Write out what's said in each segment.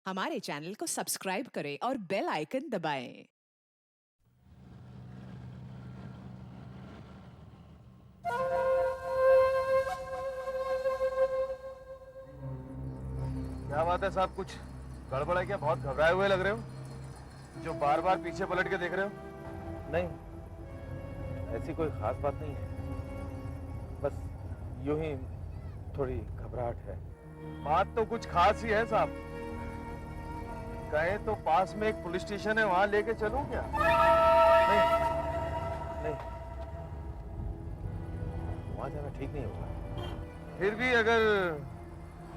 हमारे चैनल को सब्सक्राइब करें और बेल आइकन दबाएं। क्या बात है साहब, कुछ गड़बड़ है क्या? बहुत घबराए हुए लग रहे हो, जो बार बार पीछे पलट के देख रहे हो। नहीं, ऐसी कोई खास बात नहीं है, बस यूं ही थोड़ी घबराहट है। बात तो कुछ खास ही है साहब। कहे तो पास में एक पुलिस स्टेशन है, वहां लेके चलूं क्या? नहीं, नहीं, वहां जाना ठीक नहीं होगा। फिर भी अगर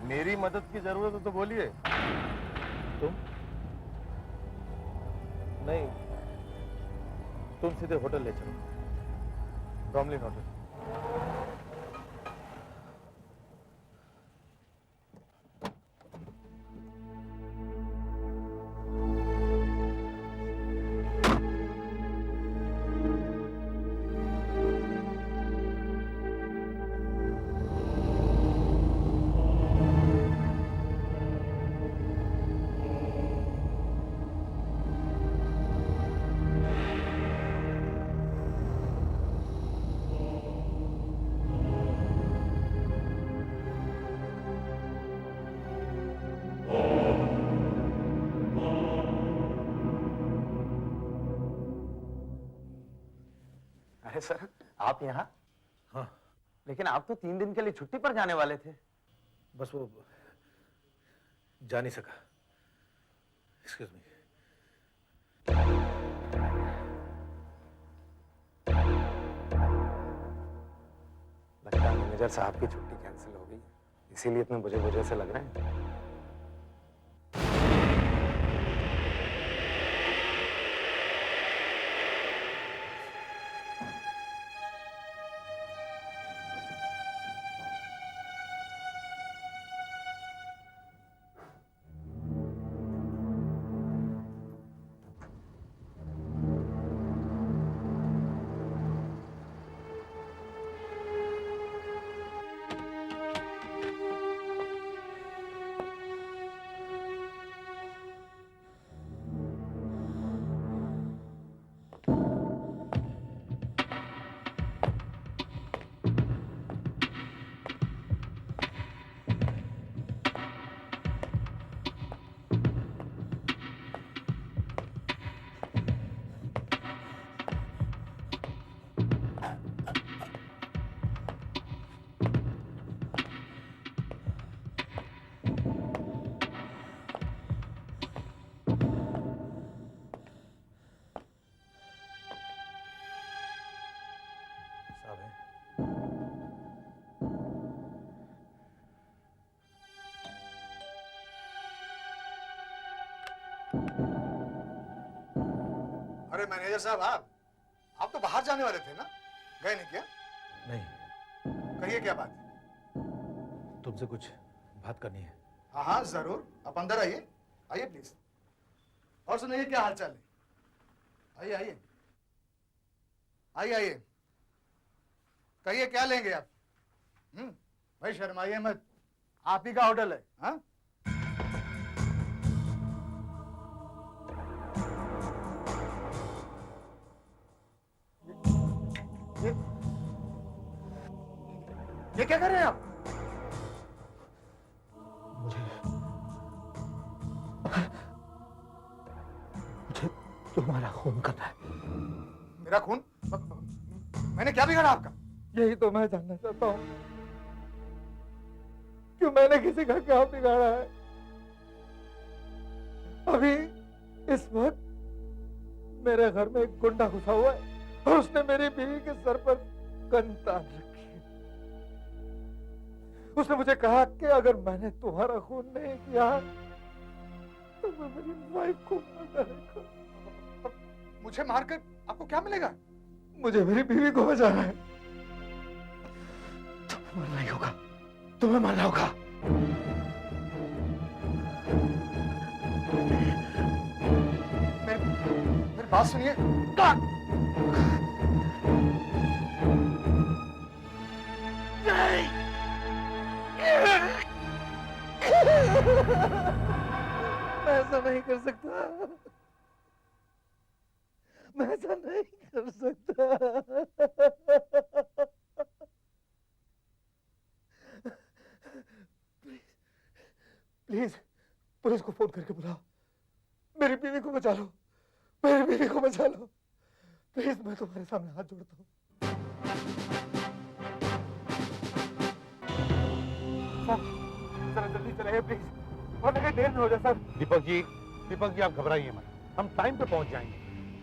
मेरी मदद की जरूरत हो तो बोलिए। तुम? नहीं, तुम सीधे होटल ले चलो, ब्रॉमलिन होटल। अरे सर, आप यहाँ? हाँ, लेकिन आप तो 3 दिन के लिए छुट्टी पर जाने वाले थे। बस वो जा नहीं सका। Excuse me. लगता है मैनेजर साहब की छुट्टी कैंसिल हो गई, इसीलिए इतने बुझे बुझे से लग रहे हैं। साहब है? अरे मैनेजर साहब, आप तो बाहर जाने वाले थे ना? गए नहीं क्या? नहीं, कहिए क्या बात? तुमसे कुछ बात करनी है। हाँ हाँ जरूर, आप अंदर आइए, आइए प्लीज। और सुनिए, क्या हाल चाल है? आइए आइए आइए आइए, कहिए क्या लेंगे आप? भाई शर्माइए मत, आप ही का होटल है। हाँ, ये ये क्या कर रहे हैं आप? मुझे मुझे तुम्हारा खून करना है। मेरा खून? मैंने क्या बिगाड़ा आपका? यही तो मैं जानना चाहता हूँ, क्यों मैंने किसी का क्या बिगाड़ा है? अभी इस वक्त मेरे घर में एक गुंडा घुसा हुआ है और उसने मेरी बीवी के सर पर गन तान रखी है। उसने मुझे कहा कि अगर मैंने तुम्हारा खून नहीं किया तो मैं मेरी वाइफ को मार डालेगा। मुझे मारकर आपको क्या मिलेगा? मुझे मेरी बीवी को बचाना है। तुम्हें मरना ही होगा, तुम्हें मरना होगा। मेरी बात सुनिए। मैं ऐसा नहीं कर सकता, मैं ऐसा नहीं कर सकता। प्लीज पुलिस को फोन करके बुलाओ, मेरी बीवी को बचा लो, मेरी बीवी को बचा लो, प्लीज मैं तुम्हारे सामने हाथ जोड़ता हूँ। सर जल्दी चलाइए प्लीज, वरना कहीं देर न हो जाए सर। दीपक जी आप घबराइए मत, हम टाइम पे पहुंच जाएंगे।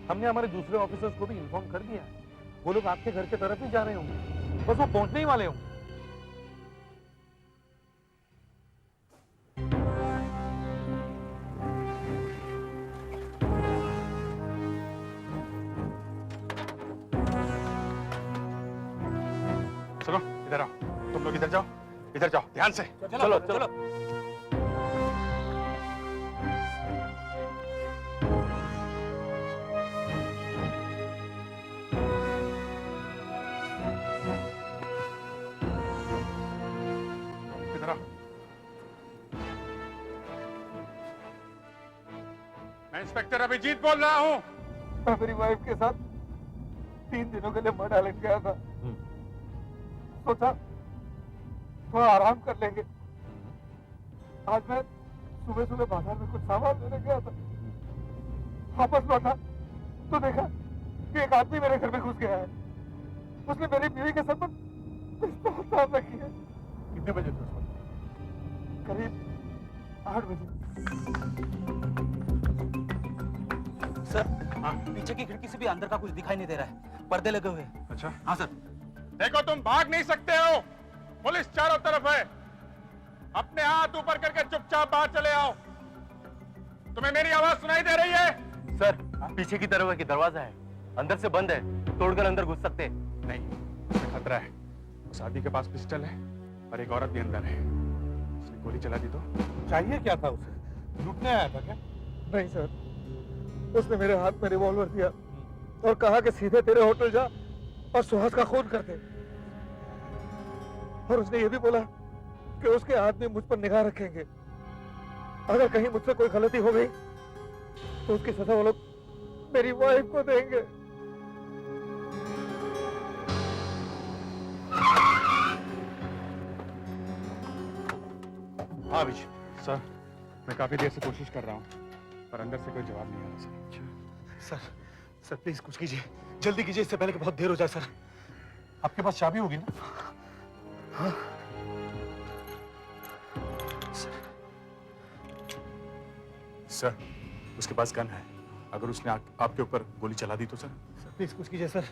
हमने हमारे दूसरे ऑफिसर्स को भी इन्फॉर्म कर दिया है, वो लोग आपके घर की तरफ ही जा रहे होंगे, बस वो पहुंचने ही वाले होंगे। चलो इधर आओ, तुम लोग इधर जाओ ध्यान से। चलो चलो इधर आओ। मैं इंस्पेक्टर अभिजीत बोल रहा हूँ। मैं मेरी वाइफ के साथ 3 दिनों के लिए मनाली गया था, सोचा थोड़ा आराम कर लेंगे। आज मैं सुबह सुबह बाजार में कुछ सामान लेने गया था, वापस लौटा तो देखा कि एक आदमी मेरे घर में घुस गया है। उसने मेरी बीवी के सर पर पिस्तौल तान रखी है। कितने बजे थे? करीब 8 बजे। सर पीछे की खिड़की से भी अंदर का कुछ दिखाई नहीं दे रहा है, पर्दे लगे हुए हैं। अच्छा हाँ सर। देखो तुम भाग नहीं सकते हो, पुलिस चारों तरफ है। अपने हाथ ऊपर करके चुपचाप बाहर चले आओ। तुम्हें मेरी आवाज सुनाई दे रही है? सर पीछे की तरफ की दरवाजा है, अंदर से बंद है, तोड़कर अंदर घुस सकते हैं। नहीं, इसमें खतरा है। उस आदमी के पास पिस्टल है और एक औरत भी अंदर है। उसने गोली चला दी तो? चाहिए क्या था उसे, लूटने आया था क्या? नहीं सर, उसने मेरे हाथ में रिवॉल्वर दिया और कहा कि सीधे तेरे होटल जा और सुहास का खून कर दे। और उसने ये भी बोला कि उसके आदमी मुझ पर निगाह रखेंगे, अगर कहीं मुझसे कोई गलती हो गई तो उसकी सजा वो लोग मेरी वाइफ को देंगे। हाँ अभिजीत सर, मैं काफी देर से कोशिश कर रहा हूँ पर अंदर से कोई जवाब नहीं आ रहा। सर प्लीज कुछ कीजिए, जल्दी कीजिए, इससे पहले कि बहुत देर हो जाए। सर आपके पास चाबी होगी ना? हाँ सर उसके पास गन है, अगर उसने आपके ऊपर गोली चला दी तो? सर प्लीज कुछ कीजिए सर,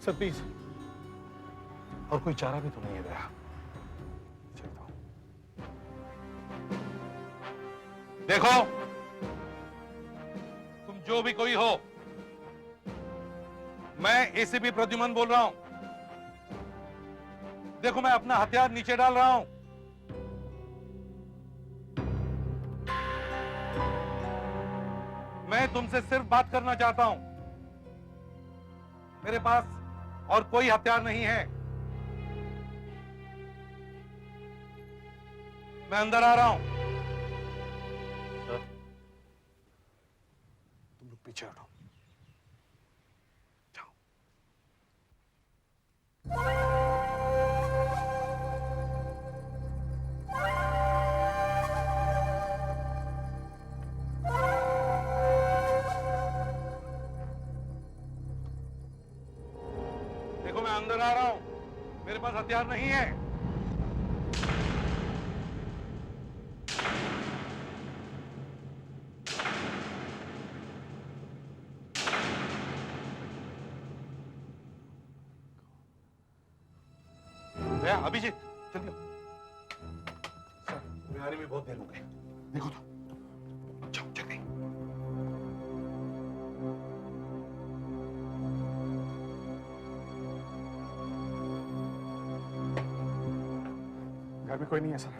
सर प्लीज। और कोई चारा भी तो नहीं है दया। चलता हूँ। देखो तुम जो भी कोई हो, मैं एसीपी प्रद्युमन बोल रहा हूं। देखो मैं अपना हथियार नीचे डाल रहा हूं। मैं तुमसे सिर्फ बात करना चाहता हूं। मेरे पास और कोई हथियार नहीं है। मैं अंदर आ रहा हूं। तुम लोग पीछे हटो। देखो मैं अंदर आ रहा हूं, मेरे पास हथियार नहीं है। अभिजीत जल्दी आओ। सर तुम्हें आने में बहुत देर हो गई, देखो तो। जाओ जल्दी। घर में कोई नहीं है सर।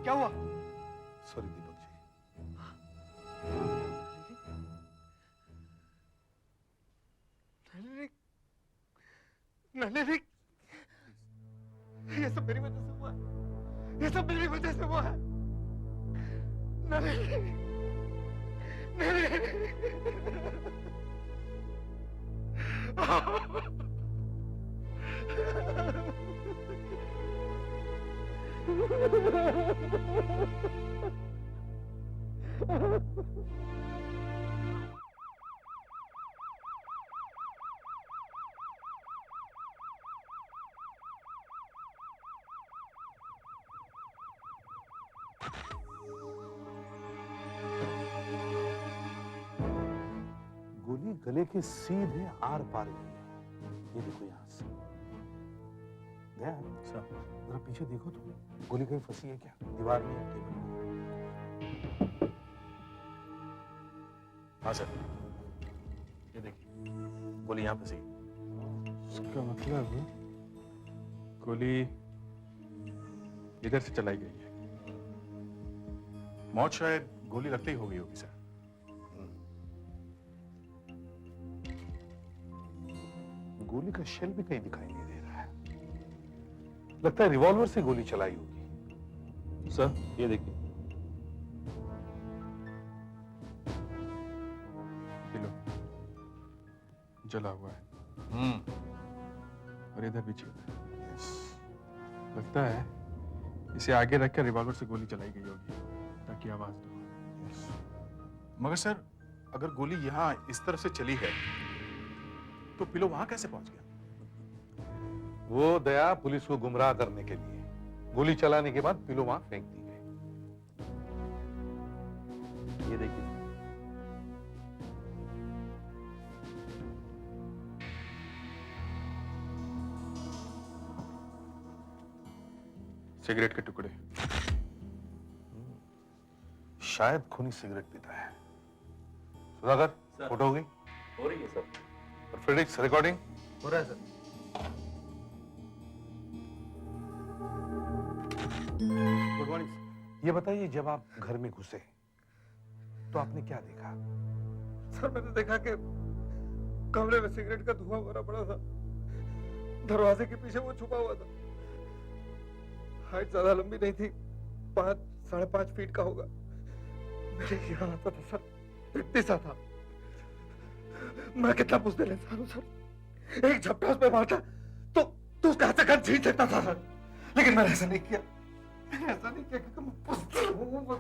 क्या हुआ? सॉरी दीपक जी। नहीं, ये सब मेरी वजह से हुआ है, ये सब मेरी वजह से हुआ है। नहीं गोली गले के सीधे आर पार गई है। ये देखो यहां से। दया सर, जरा पीछे देखो तुम, गोली कहीं फंसी है क्या? दीवार में या टेबल में? हाँ सर, ये देखिए गोली यहाँ फंसी। इसका मतलब गोली इधर से चलाई गई है। मौत शायद गोली लगते ही हो गई होगी सर। गोली का शेल भी कहीं दिखाई नहीं दे रहा है। लगता है रिवॉल्वर से गोली चलाई होगी। सर ये देखिए, किलो जला हुआ है और इधर भी छेद है। लगता है इसे आगे रखकर रिवॉल्वर से गोली चलाई गई होगी ताकि आवाज दो। मगर सर, अगर गोली यहाँ इस तरफ से चली है तो पिलो वहां कैसे पहुंच गया? वो दया पुलिस को गुमराह करने के लिए गोली चलाने के बाद पिलो वहां फेंक दी गई। ये देखिए, सिगरेट के टुकड़े। शायद खूनी सिगरेट पीता है। सुधाकर, फोटो हो गई? हो रही है सर। और फ्रेडिक्स, रिकॉर्डिंग हो रहा है सर। Good morning. ये बताइए, जब आप घर में घुसे तो आपने क्या देखा? सर मैंने देखा कि कमरे में सिगरेट का धुआं भरा पड़ा था। दरवाजे के पीछे वो छुपा हुआ था। हाइट ज्यादा लंबी नहीं थी, 5-5.5 फीट का होगा। मेरे यहाँ आता था सर, इतनी सा था। मैं कितना बुज़दिल इंसान हूँ सर। एक झपटा उस पे मारता तो उसका हाथ से गन छीन सकता था सर। लेकिन मैंने ऐसा नहीं किया। मैंने ऐसा नहीं किया क्योंकि मैं बुज़दिल हूँ, मैं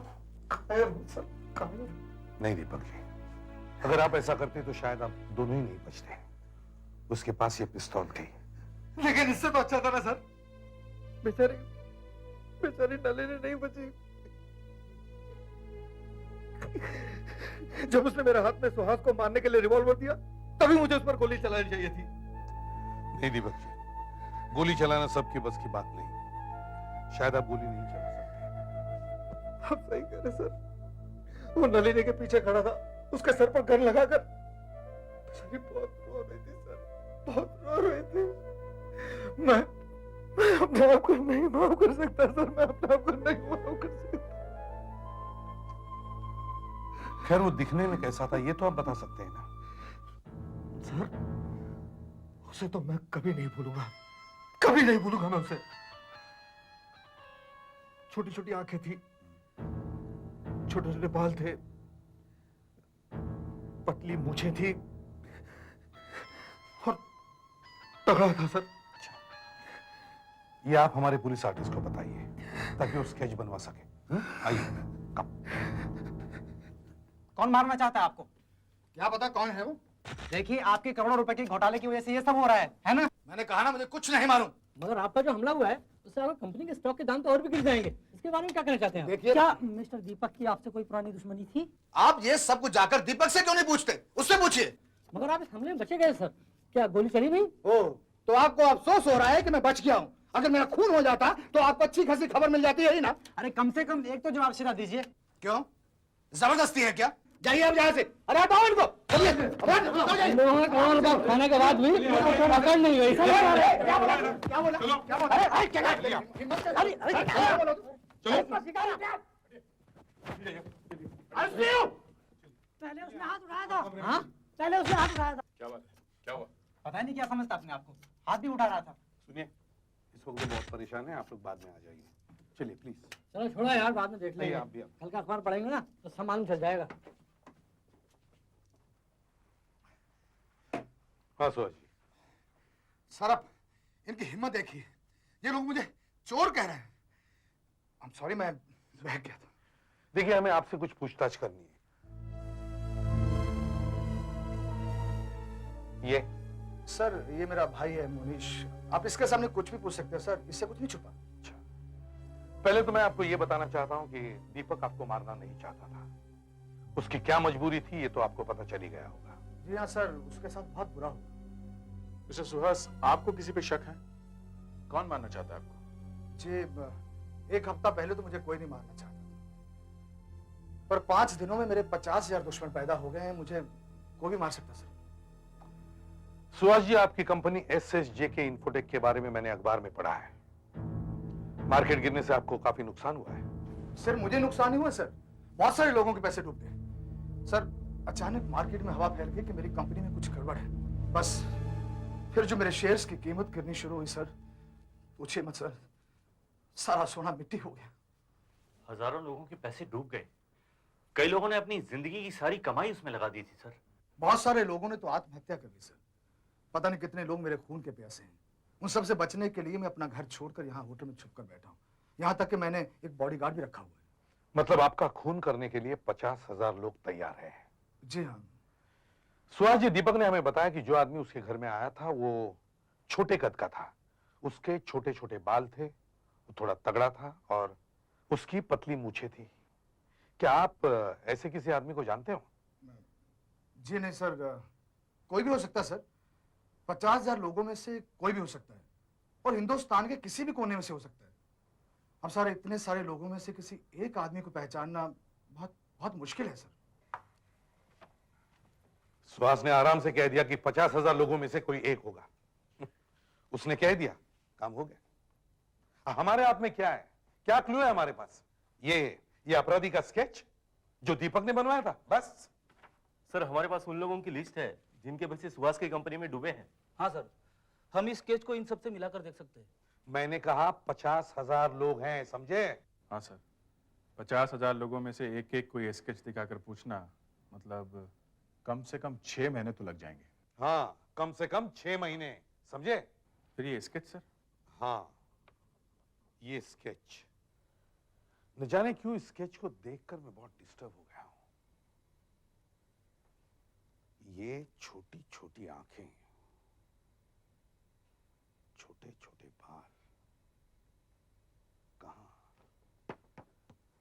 कायर हूँ सर, कायर। नहीं दीपक जी, अगर आप ऐसा करते तो शायद आप दोनों ही नहीं बचते। उसके पास ये पिस्तौल थी। लेकिन इससे तो अच्छा था ना सर। बेचारी नलिनी नहीं बची। जब उसने मेरे हाथ में सुहास को मारने के लिए रिवॉल्वर दिया, तभी मुझे उस पर गोली चलानी चाहिए थी। नहीं दीपक जी, गोली चलाना सबके बस की बात नहीं। शायद आप गोली नहीं चला सकते। आप सही कह रहे सर। वो नलिनी के पीछे खड़ा था, उसके सर पर गन लगाकर बेचारी बहुत रो रही थी सर, बहुत रो रही थी। मैं अपने आप को नहीं माफ कर सकता सर, मैं अपने आप को नहीं माफ कर सकता। खैर, वो दिखने में कैसा था ये तो आप बता सकते हैं ना? सर, उसे तो मैं कभी नहीं भूलूंगा, कभी नहीं भूलूंगा मैं उसे। छोटी छोटी आंखें थी, छोटे छोटे बाल थे, पतली मूछें थी और तगड़ा था सर। ये आप हमारे पुलिस आर्टिस्ट को बताइए ताकि वो स्केच बनवा सके। आइए, कम। कौन मारना चाहता है आपको? क्या पता कौन है वो? देखिए, आपके करोड़ों रुपए के घोटाले की वजह से ये सब हो रहा है ना? मैंने कहा ना, मुझे कुछ नहीं मालूम। मगर आप पर जो हमला हुआ है उससे आपकी कंपनी के स्टॉक के दाम तो और भी गिर जाएंगे। इसके बारे में क्या कहना चाहते हैं? देखिए, क्या मिस्टर दीपक की आपसे कोई पुरानी दुश्मनी थी? आप ये सब कुछ जाकर दीपक से क्यों नहीं पूछते? उससे पूछिए। मगर आप इस हमले में बचे गए सर। क्या गोली चली नहीं? ओ, तो आपको अफसोस हो रहा है कि मैं बच गया हूँ। अगर मेरा खून हो जाता तो आपको अच्छी खासी खबर मिल जाती है ही ना। अरे कम से कम एक तो जवाब सीधा दीजिए। क्यों, जबरदस्ती है क्या? जाइए आप यहाँ से। अरे हटाओ इनको। चलिए, करोड़ रुपए खाने के बाद भी पकड़ नहीं गई सर। क्या बोला? क्या बोला? क्या बोला? अरे क्या बोला? क्या बोला? पहले उसने हाथ उठाया था। हाँ, पहले उसने हाथ उठाया था। क्या बात है? क्या हुआ? पता नहीं क्या समझता अपने आपको, हाथ भी उठा रहा था। सुनिए, इस वक्त वो बहुत परेशान है, आप लोग बाद में आ जाइए। चलिए प्लीज। चलो छोड़ो यार, बाद में देख लेंगे। आप भी। कल का अखबार पढ़ेंगे ना तो सब मालूम चल जाएगा। हाँ सुहास जी। सर आप इनकी हिम्मत देखिए, ये लोग मुझे चोर कह रहे हैं। आई एम सॉरी, मैं बहक गया था। देखिए हमें आपसे कुछ पूछताछ करनी है। ये सर ये मेरा भाई है मोनीश, आप इसके सामने कुछ भी पूछ सकते हैं सर, इससे कुछ नहीं छुपा। अच्छा, पहले तो मैं आपको ये बताना चाहता हूं कि दीपक आपको मारना नहीं चाहता था। उसकी क्या मजबूरी थी ये तो आपको पता चल ही गया होगा। जी हाँ सर, उसके साथ बहुत बुरा हुआ। मिस्टर सुहास, आपको किसी पे शक है? कौन मारना चाहता है आपको? जी एक हफ्ता पहले तो मुझे कोई नहीं मारना चाहता था, पर 5 दिनों में मेरे 50,000 दुश्मन पैदा हो गए हैं। मुझे कोई भी मार सकता सर। सुहास जी, आपकी कंपनी SSJK इन्फोटेक के बारे में मैंने अखबार में पढ़ा है। मार्केट गिरने से आपको काफी नुकसान हुआ है। सर मुझे नुकसान ही हुआ सर, बहुत सारे लोगों के पैसे डूब गए। सर अचानक मार्केट में हवा फैल गई कि मेरी कंपनी में कुछ गड़बड़ है। बस फिर जो मेरे शेयर्स की कीमत गिरनी शुरू हुई सर, पूछिए मत सर, सारा सोना मिट्टी हो गया। हजारों लोगों के पैसे डूब गए। कई लोगों ने अपनी जिंदगी की सारी कमाई उसमें लगा दी थी सर। बहुत सारे लोगों ने तो आत्महत्या कर ली सर। पता नहीं कितने लोग मेरे खून के प्यासे हैं। उन सब से बचने के लिए मैं अपना घर छोड़कर यहाँ होटल में छुपकर बैठा हूँ। यहाँ तक कि मैंने एक बॉडीगार्ड भी रखा हुआ है। मतलब आपका खून करने के लिए 50,000 लोग तैयार हैं? जी हाँ। सुहास जी, दीपक ने हमें बताया कि जो आदमी उसके घर में आया था वो छोटे कद का था। उसके छोटे छोटे बाल थे, वो थोड़ा तगड़ा था और उसकी पतली मूछें थी। क्या आप ऐसे किसी आदमी को जानते हो? जी नहीं सर, कोई भी हो सकता है सर। 50,000 लोगों में से कोई भी हो सकता है और हिंदुस्तान के किसी भी कोने में से हो सकता है। अब सारे इतने सारे लोगों में से किसी एक आदमी को पहचानना बहुत बहुत मुश्किल है सर। सुहास ने आराम से कह दिया कि 50,000 लोगों में से कोई एक होगा। उसने कह दिया, काम हो गया। हमारे हाथ में क्या है, क्या क्लू है हमारे पास? ये अपराधी का स्केच जो दीपक ने बनवाया था, बस। सर हमारे पास उन लोगों की लिस्ट है जिनके पैसे सुहास की कंपनी में डूबे हैं। हाँ सर, हम इस स्केच को इन सब से मिलाकर देख सकते हैं। मैंने कहा 50,000 लोग हैं, समझे? हाँ सर, 50,000 लोगों में से एक एक कोई स्केच दिखाकर पूछना, मतलब कम से कम 6 महीने तो लग जाएंगे। हाँ, कम से कम 6 महीने, समझे? फिर ये स्केच सर? हाँ, ये स्केच। न जाने क्यों इस स्केच को देखकर मैं बहुत डिस्टर्ब हो गया हूं। ये छोटी छोटी आंखें, छोटे छोटे बाल,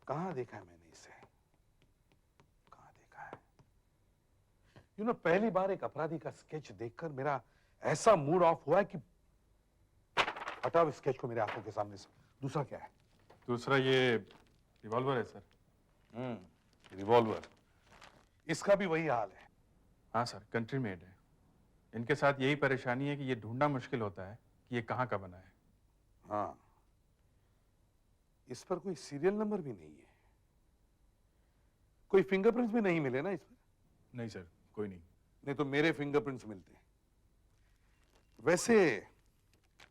कहां देखा है मैंने इसे? कहां देखा है? पहली बार एक अपराधी का स्केच देखकर मेरा ऐसा मूड ऑफ हुआ है कि हटाओ स्केच को मेरे आंखों के सामने से। दूसरा क्या है? दूसरा ये रिवॉल्वर है सर। रिवॉल्वर। इसका भी वही हाल है। हाँ सर, कंट्री मेड है। इनके साथ यही परेशानी है कि ये ढूंढना मुश्किल होता है कि ये कहाँ का बना है। हाँ, इस पर कोई सीरियल नंबर भी नहीं है, कोई फिंगरप्रिंट्स भी नहीं मिले ना इस पर? नहीं सर, कोई नहीं। नहीं तो मेरे फिंगरप्रिंट्स मिलते हैं। वैसे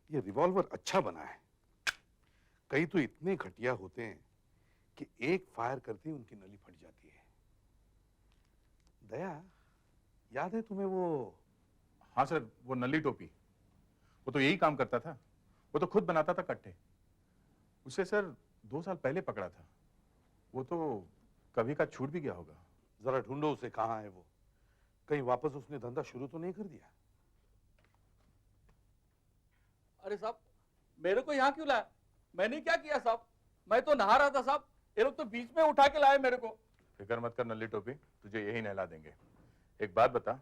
ये रिवॉल्वर अच्छा बना है। कई तो इतने घटिया होते हैं कि एक फायर करते ही उनकी नली फट जाती है। दया, याद है तुम्हें वो? हाँ सर, वो नली टोपी, वो तो यही काम करता था। वो तो खुद बनाता था कट्टे। उसे सर 2 साल पहले पकड़ा था। वो तो कभी का छूट भी गया होगा। जरा ढूंढो उसे, कहाँ है वो? कहीं वापस उसने धंधा शुरू तो नहीं कर दिया? अरे साहब, मेरे को यहाँ क्यों लाया? मैंने क्या किया साहब? मैं तो नहा रहा था साहब, ये लोग तो बीच में उठा के लाए मेरे को। फिक्र मत कर नली टोपी, तुझे यही नहला देंगे। एक बात बता,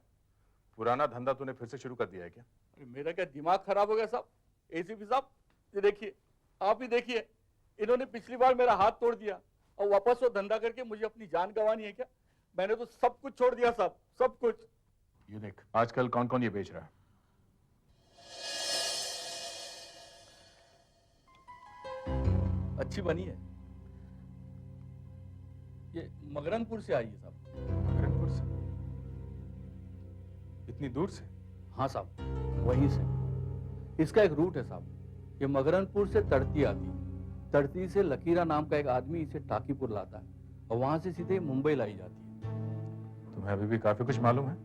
पुराना धंधा तूने फिर से शुरू कर दिया है क्या? अरे मेरा क्या दिमाग खराब हो गया साहब? एसीपी साहब, ये देखिए, आप ही देखिए, इन्होंने पिछली बार मेरा हाथ तोड़ दिया और वापस वो धंधा करके मुझे अपनी जान गंवानी है क्या? मैंने तो सब कुछ छोड़ दिया साहब, सब कुछ। ये देख, आजकल कौन कौन ये बेच रहा है। अच्छी बनी है। ये मगरनपुर से आई है साहब। मगरनपुर से? इतनी दूर से? हाँ साहब, वहीं से। इसका एक रूट है साहब। ये मगरनपुर से तड़ती आती है। तड़ती से लकीरा नाम का एक आदमी इसे टाकीपुर लाता है और वहां से सीधे मुंबई लाई जाती है। तुम्हें अभी भी काफी कुछ मालूम है।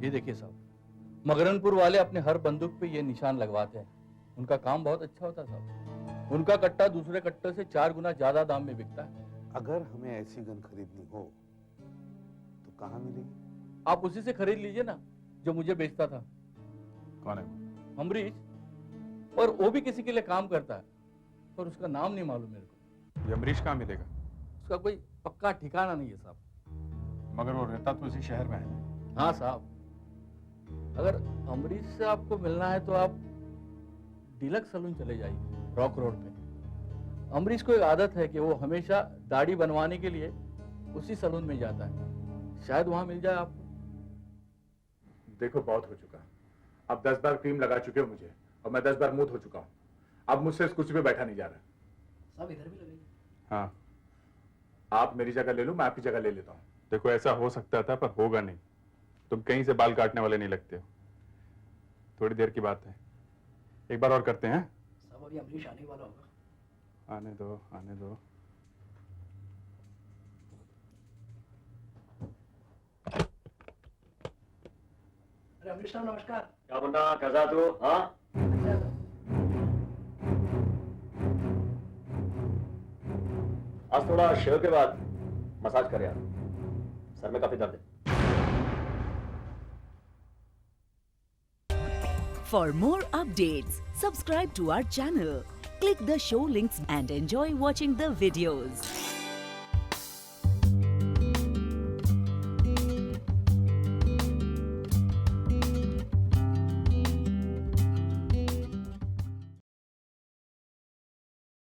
ये देखिए साहब, मगरनपुर वाले अपने हर बंदूक पे ये निशान लगवाते हैं। उनका काम बहुत अच्छा होता है साहब। उनका कट्टा दूसरे कट्टे से 4 गुना ज्यादा दाम में बिकता है। अगर हमें ऐसी गन खरीदनी हो तो कहाँ मिलेगी? आप उसी से खरीद लीजिए ना जो मुझे बेचता था। कौन है वो? अमरीश, और वो भी किसी के लिए काम करता है, पर उसका नाम नहीं मालूम मेरे को। ये अमरीश कहाँ मिलेगा? उसका कोई पक्का ठिकाना नहीं है साहब। मगर वो रहता तो इसी शहर में है। हाँ साहब, अगर अमरीश से आपको मिलना है तो आप डीलक्स सलून चले जाइए, रॉक रोड पे। अमरीश को एक आदत है कि वो हमेशा दाढ़ी बनवाने के लिए उसी सलून में जाता है। शायद वहां मिल जाए आपको। देखो बहुत हो चुका। अब 10 बार क्रीम लगा चुके हो मुझे, और मैं 10 बार मुंह धो चुका हूँ। अब मुझसे इस कुर्सी पे बैठा नहीं जा रहा। साहब इधर भी लगेगी। हाँ, आप मेरी जगह ले लो, मैं आपकी जगह ले लेता हूँ। देखो ऐसा हो सकता था पर होगा नहीं। तुम कहीं से बाल काटने वाले नहीं लगते हो। थोड़ी देर की बात है, एक बार और करते हैं। साहब अभी अमरीश आने वाला होगा। आने दो, आने दो। अरे अमरीश साहब नमस्कार। क्या बंदा कैसा तू? हाँ, आज थोड़ा शेव के बाद मसाज कर यार, सर में काफी दर्द है। For more updates, subscribe to our channel, click the show links and enjoy watching the videos.